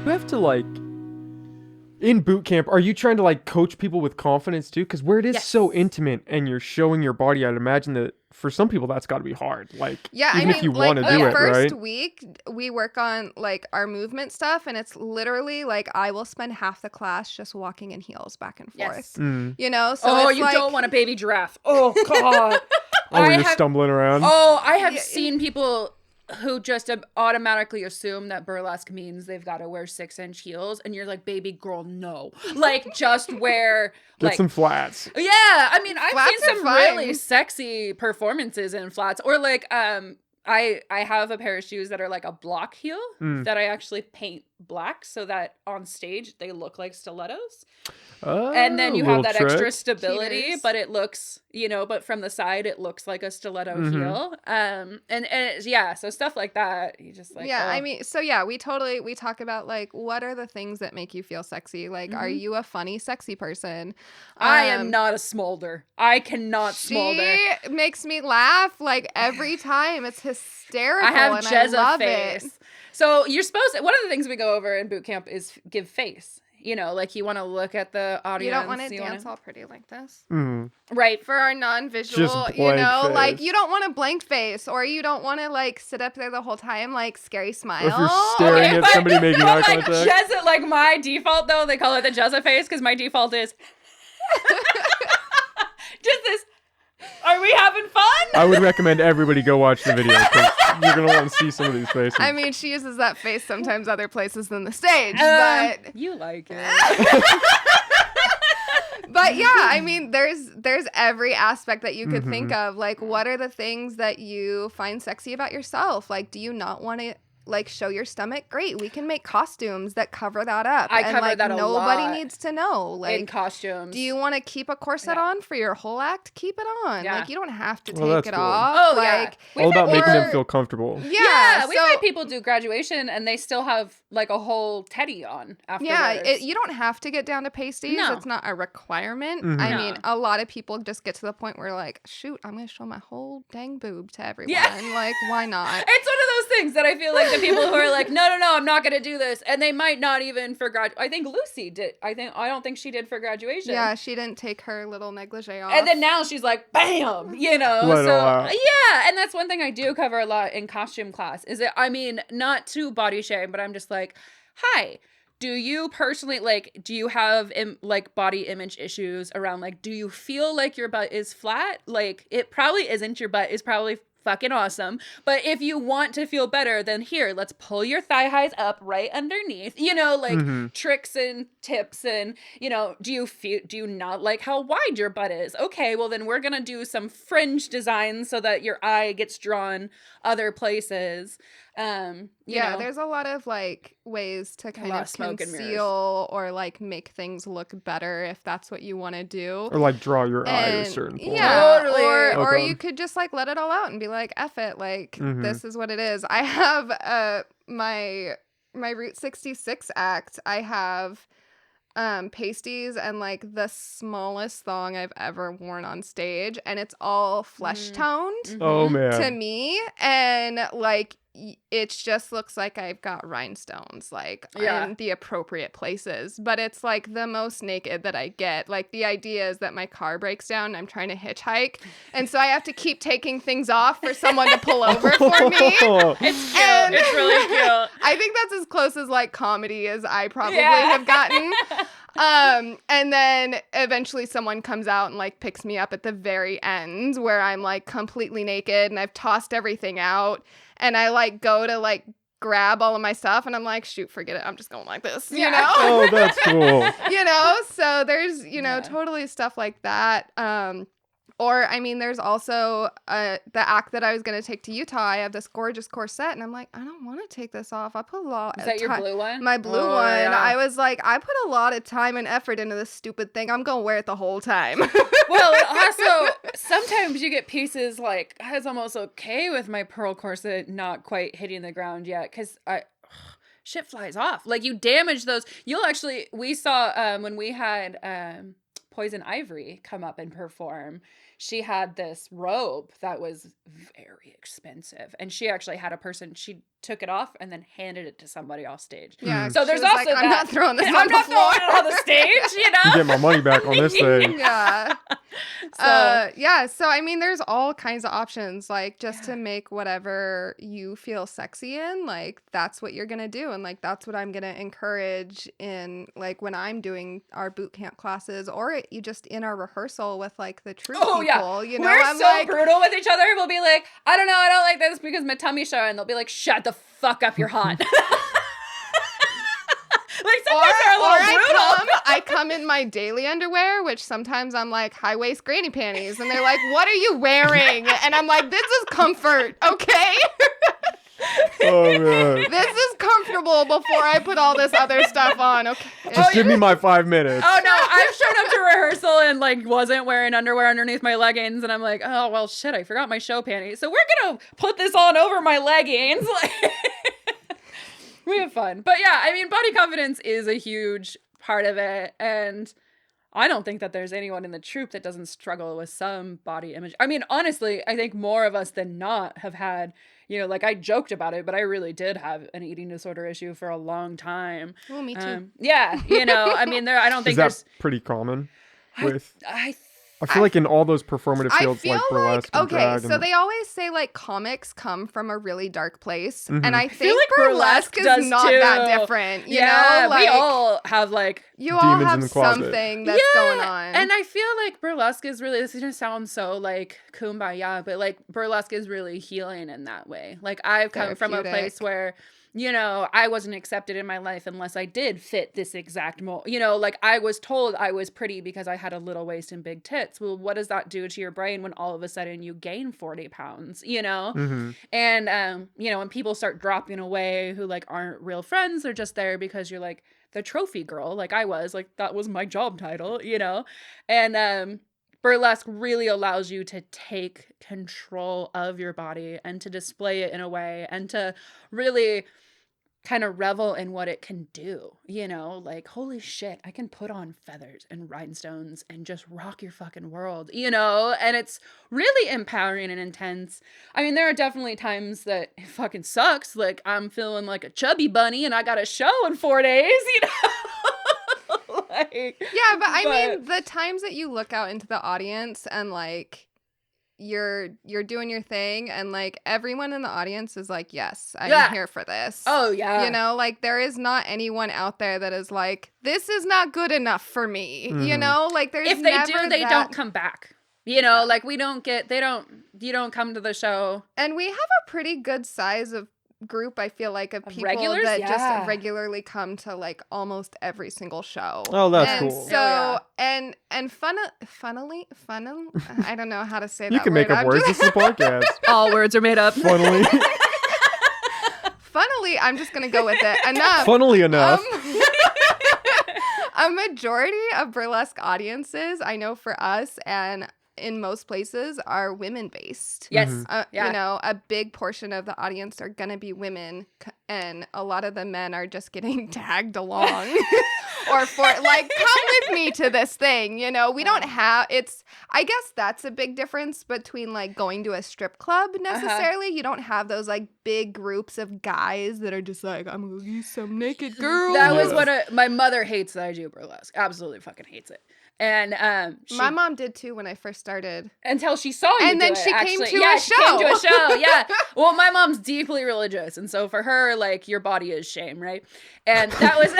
you have to like, in boot camp, are you trying to like coach people with confidence too? Because where it is so intimate and you're showing your body, I'd imagine that for some people that's got to be hard. Like, even if you want to do it, right? The first week we work on like our movement stuff, and it's literally like I will spend half the class just walking in heels back and forth. Mm. You know? So you don't want a baby giraffe. Oh God. You're stumbling around. Oh, I have seen people who just automatically assume that burlesque means they've got to wear 6-inch heels, and you're like, baby girl, no. Like, just wear Get some flats. Yeah, I mean, I've flats seen some really sexy performances in flats, or like I have a pair of shoes that are like a block heel that I actually paint black so that on stage they look like stilettos. And then you have that extra stability, but it looks, but from the side it looks like a stiletto heel. And so stuff like that, you just like, I mean, so we talk about like, what are the things that make you feel sexy? Like, are you a funny, sexy person? I am not a smolder. I cannot smolder. She makes me laugh like every time. It's hysterical. I have and Jezza I love face. it. So you're supposed to, one of the things we go over in boot camp is give face. Like you want to look at the audience. You don't want to dance all pretty like this. Right. For our non-visual, like you don't want a blank face, or you don't want to like sit up there the whole time like scary smile. Or if you're staring at somebody making eye contact. Jezza, like my default though, they call it the Jezza face because my default is just this. Are we having fun? I would recommend everybody go watch the video because you're going to want to see some of these faces. I mean, she uses that face sometimes other places than the stage, but... You like it. But yeah, I mean, there's every aspect that you could think of. Like, what are the things that you find sexy about yourself? Like, do you not want to... like show your stomach? Great, we can make costumes that cover that up. I cover that a lot. Nobody needs to know. Like, in costumes. Do you want to keep a corset on for your whole act? Keep it on. Yeah. Like, you don't have to Well, take it cool. off. Oh, like, yeah. All about making them feel comfortable. Yeah, we've had people do graduation and they still have like a whole teddy on afterwards. Yeah, you don't have to get down to pasties. No. It's not a requirement. I mean, a lot of people just get to the point where like, shoot, I'm going to show my whole dang boob to everyone. Yeah. Like, why not? It's one of those things that I feel like the people who are like, no, I'm not going to do this. And they might not even for I think Lucy did. I don't think she did for graduation. Yeah, she didn't take her little negligee off. And then now she's like, bam, Yeah, and that's one thing I do cover a lot in costume class is that, I mean, not to body shame, but I'm just like, hi, do you personally, like, do you have like body image issues around, like, do you feel like your butt is flat? Like, it probably isn't. Your butt is probably fucking awesome. But if you want to feel better, then here, let's pull your thigh highs up right underneath, tricks and tips. And, do you not like how wide your butt is? Okay, well then we're going to do some fringe designs so that your eye gets drawn other places. There's a lot of like ways to kind of conceal or like make things look better if that's what you want to do, or like draw your eye at a certain point. Yeah, totally. Or you could just like let it all out and be like, F it, like this is what it is. I have my Route 66 act. I have pasties and like the smallest thong I've ever worn on stage, and it's all flesh toned. Oh man, to me, and like it just looks like I've got rhinestones like in the appropriate places, but it's like the most naked that I get. Like the idea is that my car breaks down and I'm trying to hitchhike, and so I have to keep taking things off for someone to pull over for me. It's cute. It's really cute. I think that's as close as like comedy as I probably have gotten. And then eventually someone comes out and like picks me up at the very end where I'm like completely naked and I've tossed everything out, and I like go to like grab all of my stuff and I'm like, shoot, forget it. I'm just going like this, you know? Oh, that's cool. So there's, totally stuff like that. Or, I mean, there's also the act that I was going to take to Utah. I have this gorgeous corset, and I'm like, I don't want to take this off. I put a lot. Is that your blue one? My blue one. Yeah. I was like, I put a lot of time and effort into this stupid thing. I'm going to wear it the whole time. Well, also, sometimes you get pieces like, I was almost okay with my pearl corset not quite hitting the ground yet, because shit flies off. Like, you damage those. We saw when we had Poison Ivory come up and perform. she had this robe that was very expensive. And she actually had a person, she took it off and then handed it to somebody off stage. Yeah. So there's also like, I'm not throwing this on I'm the not floor. throwing it on the stage, you know? Get my money back on this thing. Yeah. So I mean, there's all kinds of options, like just to make whatever you feel sexy in, like that's what you're gonna do, and like that's what I'm gonna encourage in like when I'm doing our boot camp classes, or you just in our rehearsal with like the true people. You know, we're so brutal with each other. We'll be like, I don't know, I don't like this because my tummy's showing. They'll be like, shut the fuck up, you're hot. Like sometimes they're a little brutal. I come in my daily underwear, which sometimes I'm like high waist granny panties, and they're like, "What are you wearing?" And I'm like, "This is comfort, okay." Oh man. This is comfortable before I put all this other stuff on. Okay. Just give me my 5 minutes. Oh no, I've shown up to rehearsal and like wasn't wearing underwear underneath my leggings, and I'm like, oh well, shit, I forgot my show panties. So we're gonna put this on over my leggings. We have fun. But yeah, I mean, body confidence is a huge part of it. And I don't think that there's anyone in the troupe that doesn't struggle with some body image. I mean, honestly, I think more of us than not have had, you know, like I joked about it, but I really did have an eating disorder issue for a long time. Oh, me too. Yeah, you know, I mean, I don't think that's pretty common with... I feel like in all those performative fields like burlesque and drag. So they always say like comics come from a really dark place. Mm-hmm. And I think like burlesque is not that different. You know? Like, we all have like... You all have something that's going on. And I feel like burlesque is really... This is going to sound so like kumbaya, but like burlesque is really healing in that way. Like I've come from a place where... You know, I wasn't accepted in my life unless I did fit this exact mold. You know, like I was told I was pretty because I had a little waist and big tits. Well, what does that do to your brain when all of a sudden you gain 40 pounds, you know? Mm-hmm. And, you know, when people start dropping away who like aren't real friends, they're just there because you're like the trophy girl, like I was, like that was my job title, you know? And, burlesque really allows you to take control of your body and to display it in a way and to really kind of revel in what it can do, you know, like, holy shit, I can put on feathers and rhinestones and just rock your fucking world, you know, and it's really empowering and intense. I mean, there are definitely times that it fucking sucks, like I'm feeling like a chubby bunny and I got a show in 4 days, you know. Yeah, but I mean, the times that you look out into the audience and like you're doing your thing and like everyone in the audience is like, yes, I'm here for this. Oh yeah. You know, like there is not anyone out there that is like, this is not good enough for me. Mm-hmm. You know, like there's if they do, they don't come back. You know, like you don't come to the show. And we have a pretty good size of group, I feel like, of people regulars? that just regularly come to like almost every single show. Oh, that's cool. So and funnily, I don't know how to say that. You can make up words. This is a podcast. All words are made up. Funnily, I'm just gonna go with it. Enough. Funnily enough. A majority of burlesque audiences, I know for us and in most places, are women-based. Yes. You know, a big portion of the audience are going to be women, and a lot of the men are just getting tagged along. Or for, like, come with me to this thing, you know? We don't have, I guess that's a big difference between, like, going to a strip club necessarily. You don't have those, like, big groups of guys that are just like, I'm going to get some naked girls. That was what my mother hates that I do burlesque. Absolutely fucking hates it. And my mom did too when I first started. Until she saw you and then do she it, came to yeah, a she show. came to a show. Yeah. Well, my mom's deeply religious, and so for her, like, your body is shame, right? And that was.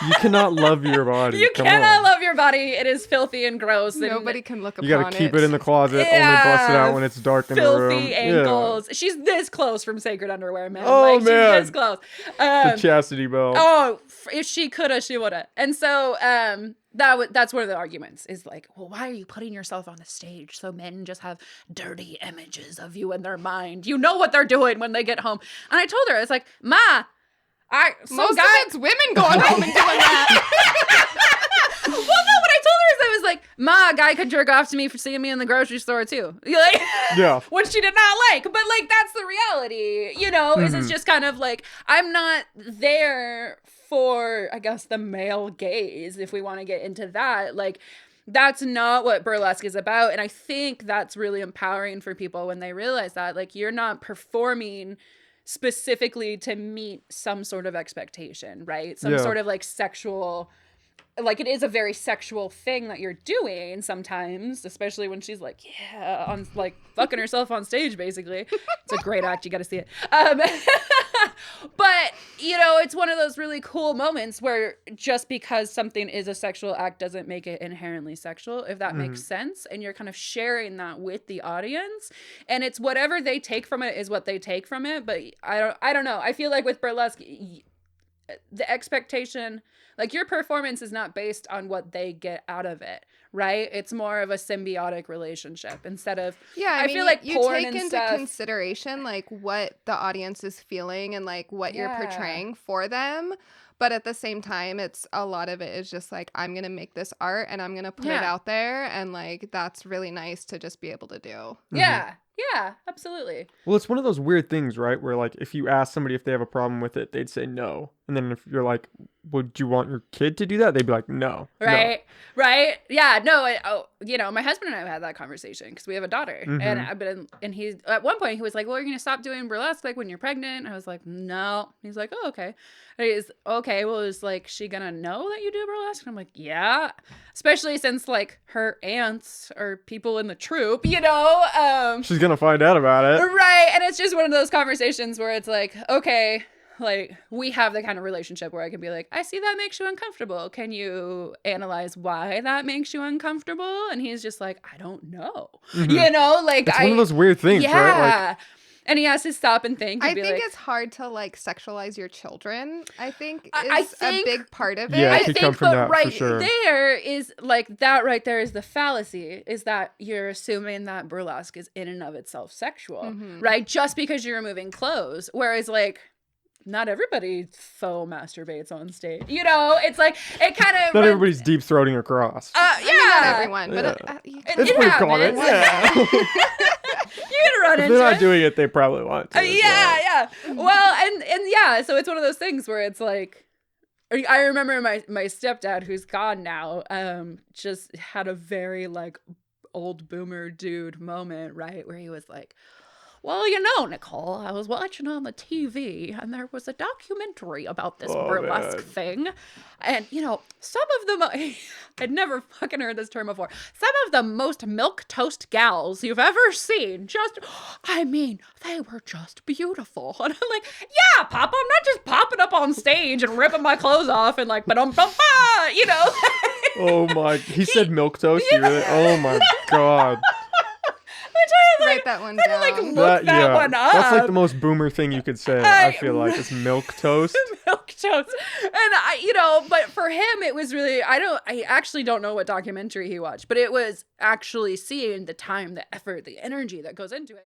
You cannot love your body. You cannot love your body. It is filthy and gross. Nobody can look upon it. You gotta keep it in the closet. Only bust it out when it's dark in the room. Filthy ankles. Yeah. She's this close from sacred underwear, man. Oh, like, man. She's this close. The chastity belt. Oh, if she coulda, she woulda. And so that's one of the arguments is like, well, why are you putting yourself on the stage so men just have dirty images of you in their mind? You know what they're doing when they get home. And I told her, it's like, Ma, most of it's women going home and doing that. Well, no, what I told her is I was like, Ma, a guy could jerk off to me for seeing me in the grocery store too. Like, yeah. Which she did not like. But like, that's the reality, you know, is it's just kind of like, I'm not there for, I guess, the male gaze, if we want to get into that. Like, that's not what burlesque is about. And I think that's really empowering for people when they realize that, like, you're not performing specifically to meet some sort of expectation, right? Some sort of like sexual, like, it is a very sexual thing that you're doing sometimes, especially when she's like, yeah, on like fucking herself on stage, basically. It's a great act. You got to see it. But, you know, it's one of those really cool moments where just because something is a sexual act doesn't make it inherently sexual, if that makes sense. And you're kind of sharing that with the audience. And it's whatever they take from it is what they take from it. But I don't know. I feel like with burlesque, the expectation, like, your performance is not based on what they get out of it, right? It's more of a symbiotic relationship instead of, I feel like you porn take and into stuff, consideration like what the audience is feeling and like what you're portraying for them. But at the same time, it's a lot of it is just like, I'm going to make this art and I'm going to put it out there. And like, that's really nice to just be able to do. Yeah. Yeah, absolutely. Well, it's one of those weird things, right? Where like, if you ask somebody if they have a problem with it, they'd say no. And then if you're like, would you want your kid to do that? They'd be like, no. Right. No. Right. Yeah. No. You know, my husband and I have had that conversation because we have a daughter, and he at one point he was like, "Well, you're gonna stop doing burlesque like when you're pregnant." I was like, "No." He's like, "Oh, okay." And he's okay. Well, is like she gonna know that you do burlesque? And I'm like, "Yeah." Especially since like her aunts are people in the troupe, you know. She's gonna find out about it, right? And it's just one of those conversations where it's like, okay. Like, we have the kind of relationship where I can be like, I see that makes you uncomfortable. Can you analyze why that makes you uncomfortable? And he's just like, I don't know. You know, like, it's one of those weird things, right? Like, and he has to stop and think. I think it's hard to like sexualize your children. I think is a big part of it. Yeah, I think, come from that, right for sure. there is like that. Right there is the fallacy. Is that you're assuming that burlesque is in and of itself sexual, right? Just because you're removing clothes, whereas like, not everybody faux masturbates on stage. You know, it's like, it kind of... Not everybody's deep throating across. I mean, not everyone, but... It's pretty common, yeah. You're gonna run into it. If they're not doing it, they probably want to. Yeah. Well, and yeah, so it's one of those things where it's like... I remember my stepdad, who's gone now, just had a very, like, old boomer dude moment, right? Where he was like... Well, you know, Nicole, I was watching on the TV and there was a documentary about this burlesque thing. And, you know, some of them, I'd never fucking heard this term before. Some of the most milquetoast gals you've ever seen, I mean, they were just beautiful. And I'm like, yeah, Papa, I'm not just popping up on stage and ripping my clothes off and like, you know. Oh my, he said milquetoast? Really? Oh my God. Write that one down. Like, look that one up. That's like the most boomer thing you could say. I feel like it's milquetoast. Milquetoast. And you know, but for him, it was really, I actually don't know what documentary he watched, but it was actually seeing the time, the effort, the energy that goes into it.